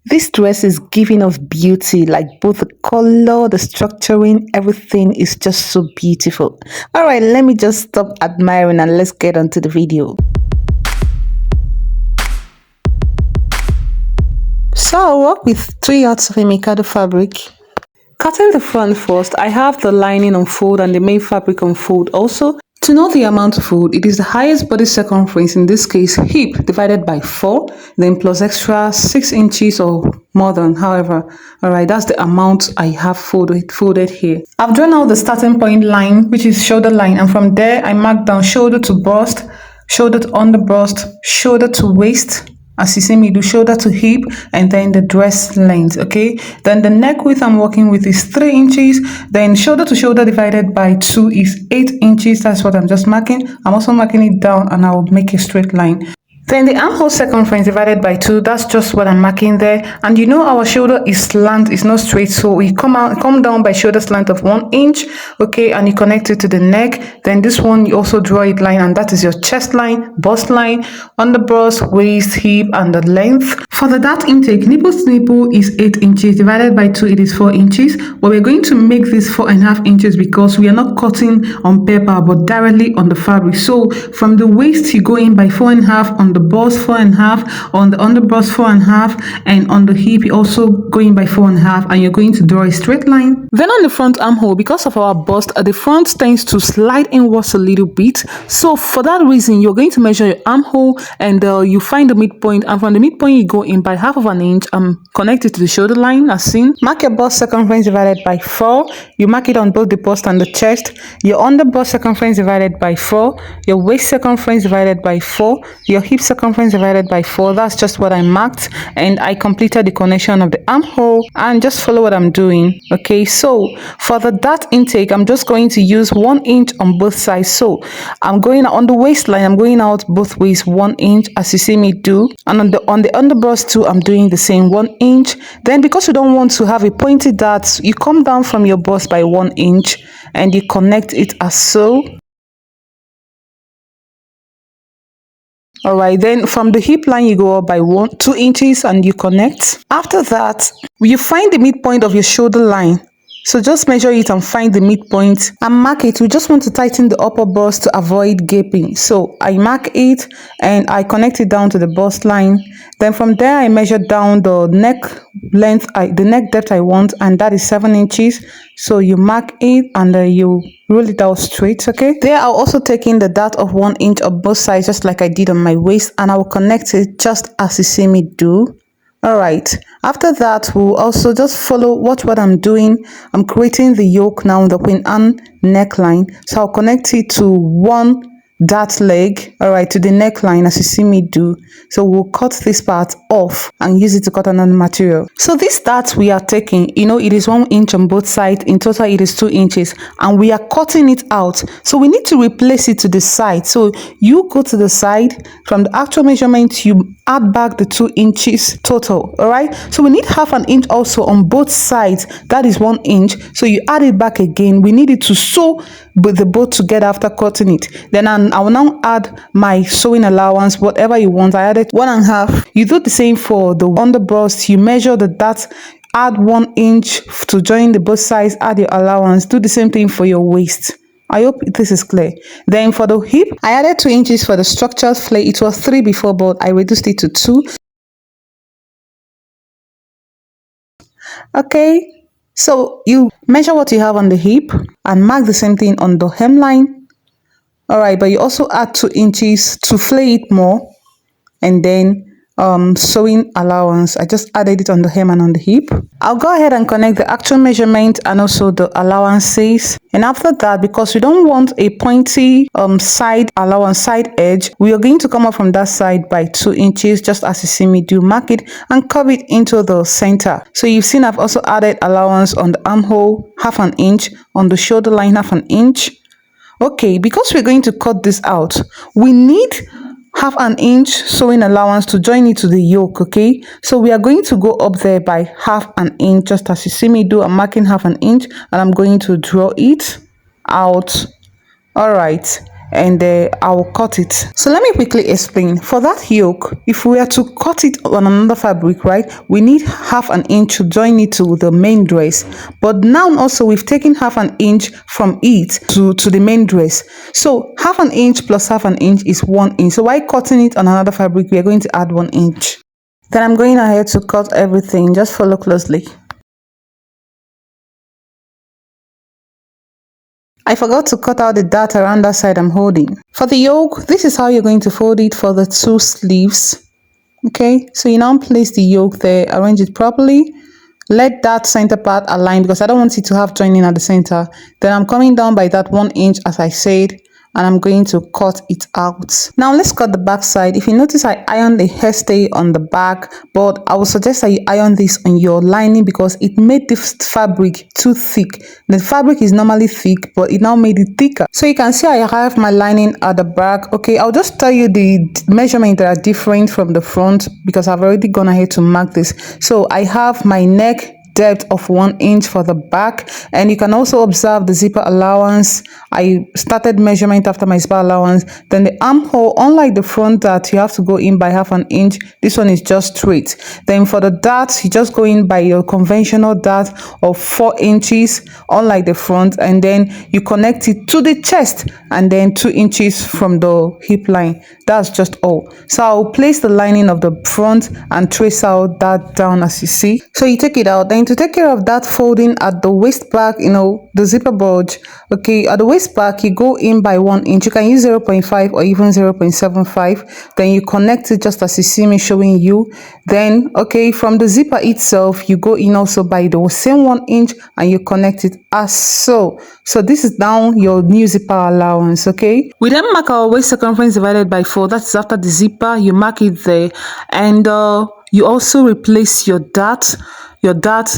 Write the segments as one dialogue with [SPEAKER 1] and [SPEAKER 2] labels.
[SPEAKER 1] This dress is giving off beauty, like both the color, the structuring, everything is just so beautiful. All right, let me just stop admiring and let's get on to the video. So I'll work with 3 yards of a mikado fabric. Cutting the front first, I have the lining on fold and the main fabric on fold also. To know the amount of fold, it is the highest body circumference, in this case hip, divided by 4, then plus extra 6 inches or more than, however. Alright, that's the amount I have folded here. I've drawn out the starting point line, which is shoulder line, and from there I mark down shoulder to bust, shoulder to under bust, shoulder to waist, as you see me do, shoulder to hip, and then the dress length. Okay, then the neck width I'm working with is 3 inches, then shoulder to shoulder divided by 2 is 8 inches. That's what I'm just marking. I'm also marking it down and I'll make a straight line. Then the armhole circumference divided by 2, that's just what I'm marking there. And you know our shoulder is slant, it's not straight, so we come down by shoulder slant of 1 inch, okay, and you connect it to the neck. Then this one you also draw it line, and that is your chest line, bust line, under bust, waist, hip, and the length. For the dart intake, nipple to nipple is 8 inches, divided by 2 it is 4 inches, but we're going to make this 4.5 inches because we are not cutting on paper but directly on the fabric. So from the waist you go in by 4.5, on the bust 4.5, on the underbust 4.5, and on the hip you also going by 4.5, and you're going to draw a straight line. Then on the front armhole, because of our bust, the front tends to slide inwards a little bit, so for that reason you're going to measure your armhole and you find the midpoint, and from the midpoint you go in by 1/2 inch and connect it to the shoulder line as seen. Mark your bust circumference divided by 4, you mark it on both the bust and the chest. Your under bust circumference divided by 4, your waist circumference divided by 4, your hip circumference divided by 4. That's just what I marked, and I completed the connection of the armhole, and just follow what I'm doing. Okay, so for the dart intake I'm just going to use 1 inch on both sides. So I'm going on the waistline, I'm going out both ways 1 inch as you see me do, and on the underbust too I'm doing the same 1 inch. Then because you don't want to have a pointed dart, you come down from your bust by 1 inch and you connect it as so. All right, then from the hip line you go up by 2 inches and you connect. After that you find the midpoint of your shoulder line, so just measure it and find the midpoint and mark it. We just want to tighten the upper bust to avoid gaping, so I mark it and I connect it down to the bust line. Then from there I measure down the neck length, the neck depth I want, and that is 7 inches. So you mark it and you roll it out straight. Okay, there I'll also take in the dart of 1 inch of both sides just like I did on my waist, and I will connect it just as you see me do. All right, after that we'll also just watch what I'm doing. I'm creating the yoke now, the queen Anne neckline, so I'll connect it to one dart leg, all right, to the neckline as you see me do. So we'll cut this part off and use it to cut another material. So this dart we are taking, you know, it is 1 inch on both sides, in total it is 2 inches, and we are cutting it out, so we need to replace it to the side. So you go to the side, from the actual measurement you add back the 2 inches total. All right, so we need 1/2 inch also on both sides, that is 1 inch, so you add it back again. We need it to sew with the both together after cutting it. Then I will now add my sewing allowance, whatever you want. I added 1.5. You do the same for the underbust. You measure the dart, add 1 inch to join the both sides, add your allowance. Do the same thing for your waist. I hope this is clear. Then for the hip, I added 2 inches for the structured flare. It was 3 before, but I reduced it to 2. Okay, so you measure what you have on the hip and mark the same thing on the hemline. All right, but you also add 2 inches to flare it more, and then sewing allowance, I just added it on the hem and on the hip. I'll go ahead and connect the actual measurement and also the allowances, and after that, because we don't want a pointy side allowance, side edge, we are going to come up from that side by 2 inches just as you see me do. Mark it and curve it into the center. So you've seen I've also added allowance on the armhole, 1/2 inch, on the shoulder line 1/2 inch. Okay, because we're going to cut this out, we need 1/2 inch sewing allowance to join it to the yoke. Okay, so we are going to go up there by 1/2 inch just as you see me do. I'm marking 1/2 inch and I'm going to draw it out. All right, and I'll cut it. So let me quickly explain. For that yoke, if we are to cut it on another fabric, right, we need half an inch to join it to the main dress. But now also we've taken half an inch from it to the main dress. So half an inch plus half an inch is 1 inch. So while cutting it on another fabric, we are going to add 1 inch. Then I'm going ahead to cut everything. Just follow closely. I forgot to cut out the dart around that side I'm holding. For the yoke, this is how you're going to fold it for the 2 sleeves. Okay, so you now place the yoke there, arrange it properly. Let that center part align because I don't want it to have joining at the center. Then I'm coming down by that 1 inch as I said, and I'm going to cut it out. Now let's cut the back side. If you notice, I ironed the hairstay on the back, but I would suggest that you iron this on your lining because it made this fabric too thick. The fabric is normally thick, but it now made it thicker. So you can see I have my lining at the back. Okay, I'll just tell you the measurements that are different from the front because I've already gone ahead to mark this. So I have my neck depth of 1 inch for the back, and you can also observe the zipper allowance. I started measurement after my zipper allowance. Then the armhole, unlike the front that you have to go in by half an inch, this one is just straight. Then for the dart, you just go in by your conventional dart of 4 inches, unlike the front, and then you connect it to the chest and then 2 inches from the hip line. That's just all. So I'll place the lining of the front and trace out that down as you see. So you take it out. Then to take care of that folding at the waist back, the zipper bulge, okay, at the waist back you go in by 1 inch. You can use 0.5 or even 0.75. Then you connect it just as you see me showing you. Then okay, from the zipper itself you go in also by the same 1 inch and you connect it as so. So this is now your new zipper allowance. Okay, we then mark our waist circumference divided by 4. That's after the zipper, you mark it there, and you also replace your dart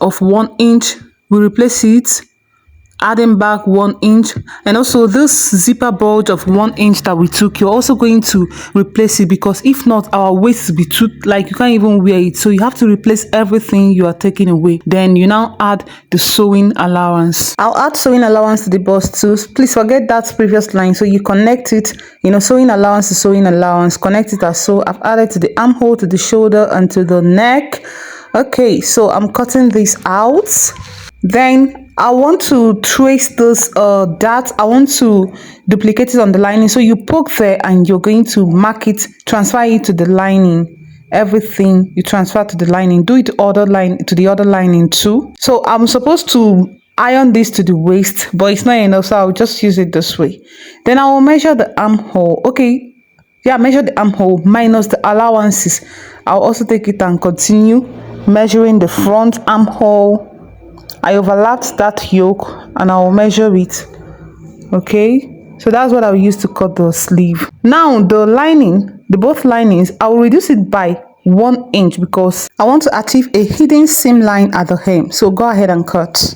[SPEAKER 1] of 1 inch. We replace it, adding back 1 inch, and also this zipper bulge of 1 inch that we took, you're also going to replace it because if not, our waist will be too, like, you can't even wear it. So you have to replace everything you are taking away. Then you now add the sewing allowance. I'll add sewing allowance to the bust too. Please forget that previous line. So you connect it, sewing allowance to sewing allowance, connect it as so. I've added to the armhole, to the shoulder, and to the neck. Okay, so I'm cutting this out. Then I want to trace this dart. I want to duplicate it on the lining. So you poke there and you're going to mark it, transfer it to the lining. Everything you transfer to the lining. Do it to the other lining too. So I'm supposed to iron this to the waist, but it's not enough, so I'll just use it this way. Then I will measure the armhole. Okay, yeah, measure the armhole minus the allowances. I'll also take it and continue measuring the front armhole. I overlapped that yoke and I'll measure it. Okay, so that's what I'll use to cut the sleeve. Now the lining, both linings, I'll reduce it by 1 inch because I want to achieve a hidden seam line at the hem. So go ahead and cut.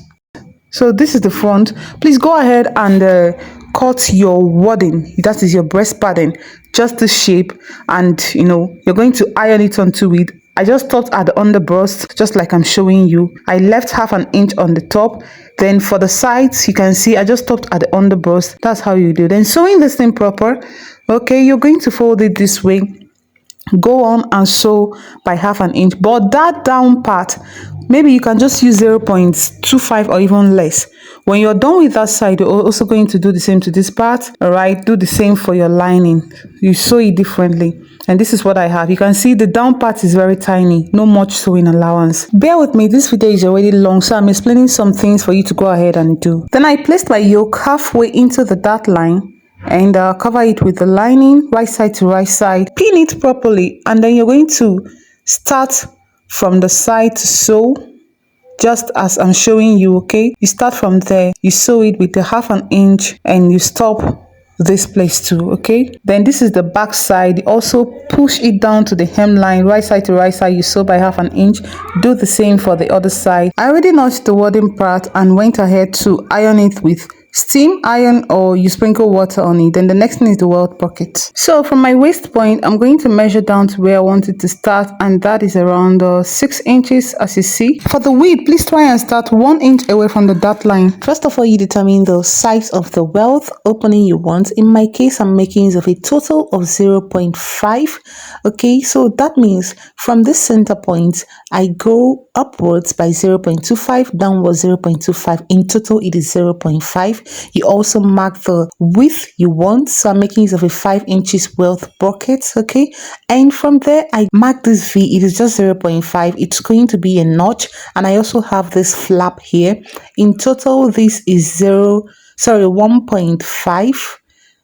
[SPEAKER 1] So this is the front. Please go ahead and cut your wadding, that is your breast padding, just this shape, and you're going to iron it onto it. I just stopped at the underbust, just like I'm showing you. I left half an inch on the top. Then for the sides, you can see I just stopped at the underbust. That's how you do. Then sewing this thing proper. Okay, you're going to fold it this way. Go on and sew by half an inch. But that down part, maybe you can just use 0.25 or even less. When you're done with that side, you're also going to do the same to this part. All right, do the same for your lining. You sew it differently. And this is what I have. You can see the down part is very tiny, no much sewing allowance. Bear with me, this video is already long, so I'm explaining some things for you to go ahead and do. Then I placed my yoke halfway into the dart line and cover it with the lining, right side to right side. Pin it properly, and then you're going to start from the side to sew, just as I'm showing you. Okay, you start from there, you sew it with a half an inch, and you stop this place too. Okay, then this is the back side. You also push it down to the hemline, right side to right side, you sew by half an inch. Do the same for the other side. I already notched the wadding part and went ahead to iron it with steam, iron, or you sprinkle water on it. Then the next thing is the welt pocket. So from my waist point, I'm going to measure down to where I want it to start, and that is around 6 inches, as you see. For the width, please try and start 1 inch away from the dot line. First of all, you determine the size of the welt opening you want. In my case, I'm making use of a total of 0.5. Okay, so that means from this center point, I go upwards by 0.25, downwards 0.25. In total, it is 0.5. You also mark the width you want. So I'm making use of a 5 inches welt bucket. Okay, and from there, I mark this V. It is just 0.5. It's going to be a notch, and I also have this flap here. In total, this is 1.5.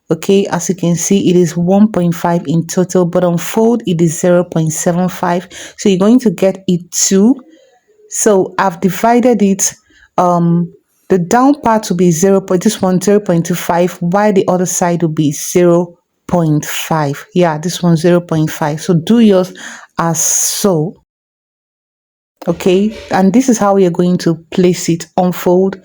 [SPEAKER 1] Okay, as you can see, it is 1.5 in total, but on fold it is 0.75. So you're going to get it 2. So I've divided it. The down part will be 0. This one 0.25, while the other side will be 0.5. Yeah, this one 0.5. So do yours as so. Okay, and this is how we are going to place it. Unfold.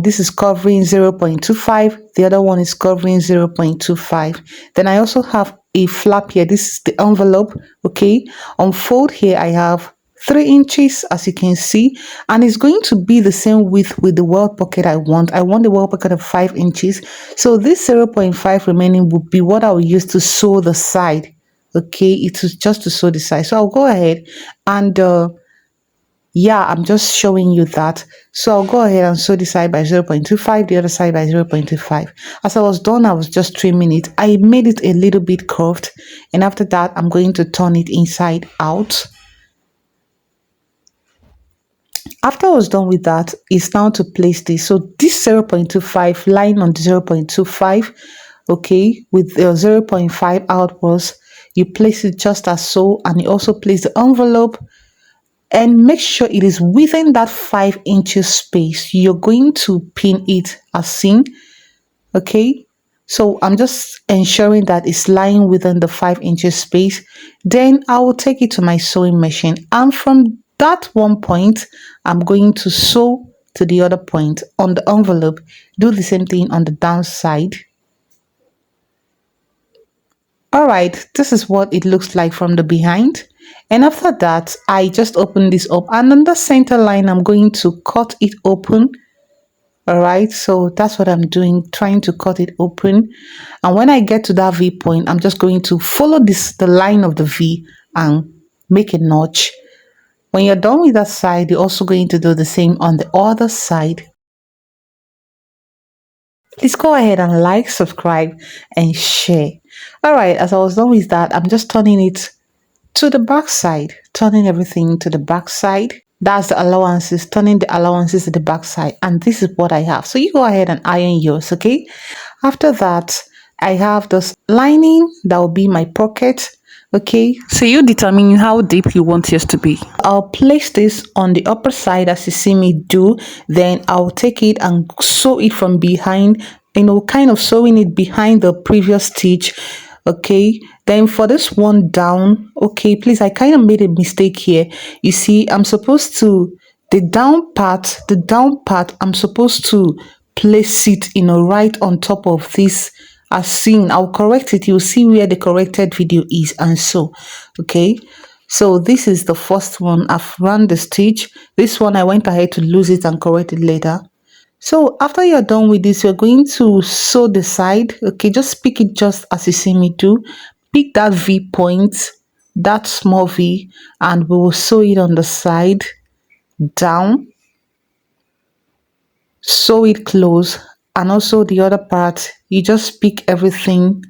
[SPEAKER 1] This is covering 0.25, the other one is covering 0.25. Then I also have a flap here. This is the envelope. Okay, on fold here I have 3 inches, as you can see, and it's going to be the same width with the welt pocket I want the welt pocket of 5 inches. So this 0.5 remaining would be what I will use to sew the side. Okay, it is just to sew the side. So I'll go ahead and yeah, I'm just showing you that. So I'll go ahead and sew this side by 0.25, the other side by 0.25. As I was done, I was just trimming it. I made it a little bit curved, and after that I'm going to turn it inside out. After I was done with that, it's now to place this. So this 0.25 line on the 0.25, okay, with the 0.5 outwards, you place it just as so, and you also place the envelope and make sure it is within that 5 inches space. You're going to pin it as seen. Okay, so I'm just ensuring that it's lying within the 5 inches space. Then I will take it to my sewing machine, and from that one point I'm going to sew to the other point on the envelope. Do the same thing on the downside. All right, this is what it looks like from the behind. And after that, I just open this up, and on the center line I'm going to cut it open. All right, so that's what I'm doing, trying to cut it open. And when I get to that V point, I'm just going to follow the line of the V and make a notch. When you're done with that side, you're also going to do the same on the other side. Please go ahead and like, subscribe, and share. All right, as I was done with that, I'm just turning it to the back side, turning everything to the back side. That's the allowances, turning the allowances to the back side, and this is what I have. So you go ahead and iron yours. Okay, after that I have this lining that will be my pocket. Okay, so you determine how deep you want yours to be. I'll place this on the upper side as you see me do. Then I'll take it and sew it from behind, kind of sewing it behind the previous stitch. Okay, then for this one down, okay, please, I kind of made a mistake here. You see, I'm supposed to the down part I'm supposed to place it right on top of this as seen. I'll correct it. You'll see where the corrected video is, and so okay, so this is the first one. I've run the stitch. This one I went ahead to lose it and correct it later. So after you're done with this, you're going to sew the side. Okay, just pick it just as you see me do. Pick that V point, that small V, and we will sew it on the side down. Sew it close, and also the other part, you just pick everything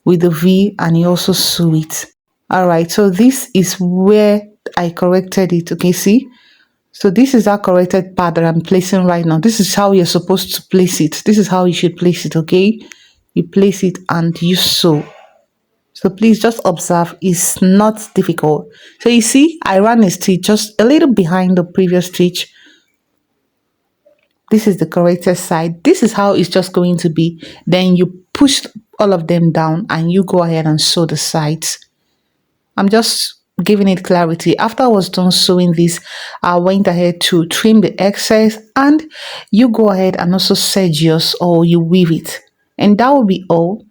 [SPEAKER 1] with the V and you also sew it. All right, so this is where I corrected it. Okay, see? So this is our corrected part that I'm placing right now. This is how you're supposed to place it. This is how you should place it, okay? You place it and you sew. So please just observe, it's not difficult. So you see, I ran a stitch just a little behind the previous stitch. This is the corrected side. This is how it's just going to be. Then you push all of them down and you go ahead and sew the sides. I'm just giving it clarity. After I was done sewing this, I went ahead to trim the excess, and you go ahead and also serge yours, or you weave it, and that will be all.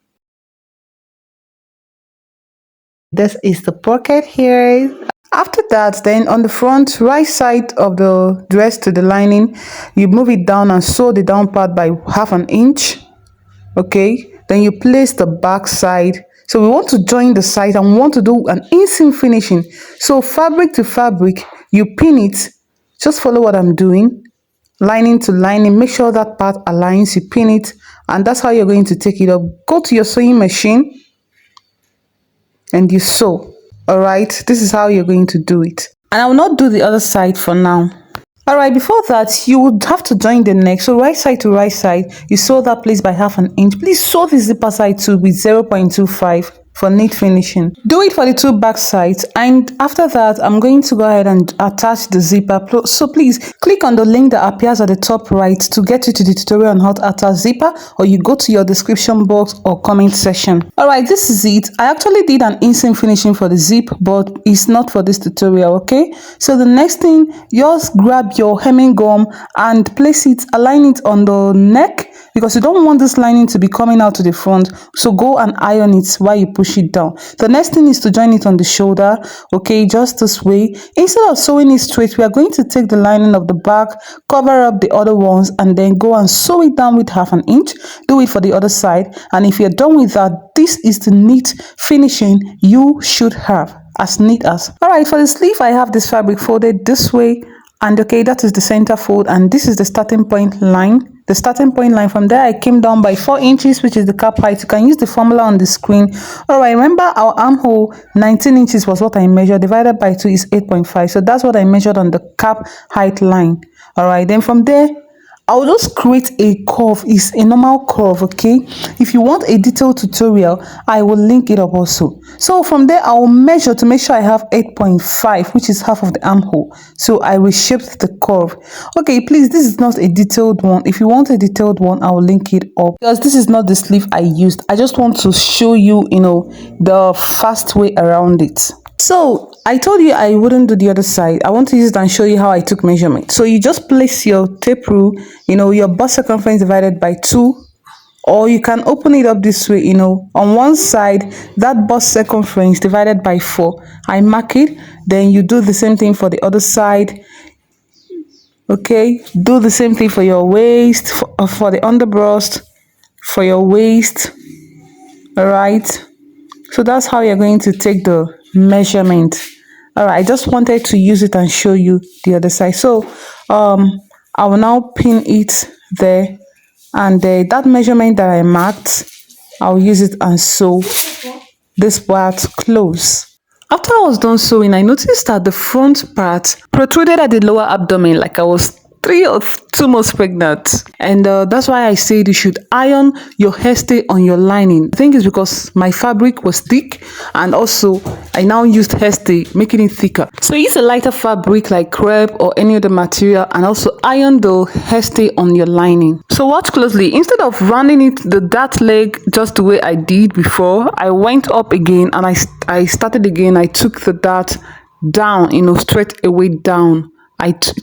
[SPEAKER 1] This is the pocket here. After that, then on the front right side of the dress to the lining, you move it down and sew the down part by 1/2 inch. Okay, then you place the back side. So we want to join the side and we want to do an inseam finishing. So fabric to fabric, you pin it. Just follow what I'm doing. Lining to lining, make sure that part aligns, you pin it, and that's how you're going to take it up. Go to your sewing machine and you sew. All right, this is how you're going to do it. And I will not do the other side for now. All right, before that, you would have to join the neck. So right side to right side, you sew that place by 1/2 inch. Please sew the zipper side too with 0.25 for neat finishing. Do it for the two back sides, and after that, I'm going to go ahead and attach the zipper. So please click on the link that appears at the top right to get you to the tutorial on how to attach zipper, or you go to your description box or comment section. All right, this is it. I actually did an inseam finishing for the zip, but it's not for this tutorial. Okay, so the next thing, just grab your hemming gum and place it, align it on the neck, because you don't want this lining to be coming out to the front. So go and iron it while you push it down. The next thing is to join it on the shoulder. Okay, just this way. Instead of sewing it straight, we are going to take the lining of the back, cover up the other ones, and then go and sew it down with 1/2 inch. Do it for the other side, and if you're done with that, this is the neat finishing you should have, as neat as. All right, for the sleeve, I have this fabric folded this way, and okay, that is the center fold, and this is the starting point line. The starting point line, from there I came down by 4 inches, which is the cap height. You can use the formula on the screen. All right, remember our armhole 19 inches was what I measured, divided by 2 is 8.5. So that's what I measured on the cap height line. All right, then from there I'll just create a curve. It's a normal curve. Okay, if you want a detailed tutorial, I will link it up also. So from there I'll measure to make sure I have 8.5, which is half of the armhole. So I reshaped the curve. Okay, please, this is not a detailed one. If you want a detailed one, I will link it up, because this is not the sleeve I used. I just want to show you, the fast way around it. So I told you I wouldn't do the other side. I want to use it and show you how I took measurement. So you just place your tape rule, your bust circumference divided by 2, or you can open it up this way, on one side, that bust circumference divided by 4. I mark it, then you do the same thing for the other side. Okay, do the same thing for your waist, for the underbust, for your waist. All right, so that's how you're going to take the measurement. All right, I just wanted to use it and show you the other side. So I will now pin it there, and that measurement that I marked, I'll use it and sew this part close. After I was done sewing, I noticed that the front part protruded at the lower abdomen, like I was 3 or 2 months pregnant, and that's why I said you should iron your hairstay on your lining. I think it's because my fabric was thick, and also I now used hairstay, making it thicker. So use a lighter fabric like crepe or any other material, and also iron the hairstay on your lining. So watch closely. Instead of running it the dart leg just the way I did before, I went up again and I started again. I took the dart down, straight away down.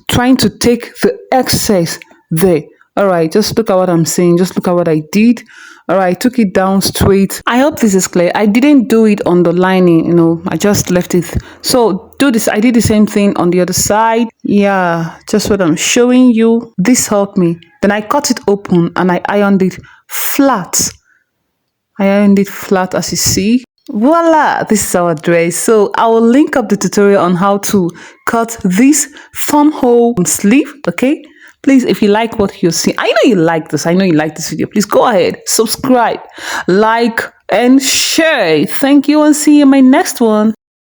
[SPEAKER 1] Trying to take the excess there. All right, just look at what I'm saying. Just look at what I did. All right, I took it down straight. I hope this is clear. I didn't do it on the lining, I just left it. So do this. I did the same thing on the other side. Yeah, just what I'm showing you. This helped me. Then I cut it open and I ironed it flat. I ironed it flat, as you see. Voila, this is our dress. So I will link up the tutorial on how to cut this thumb hole sleeve. Okay, please, if you like what you see, I know you like this, I know you like this video, please go ahead, subscribe, like and share. Thank you, and see you in my next one.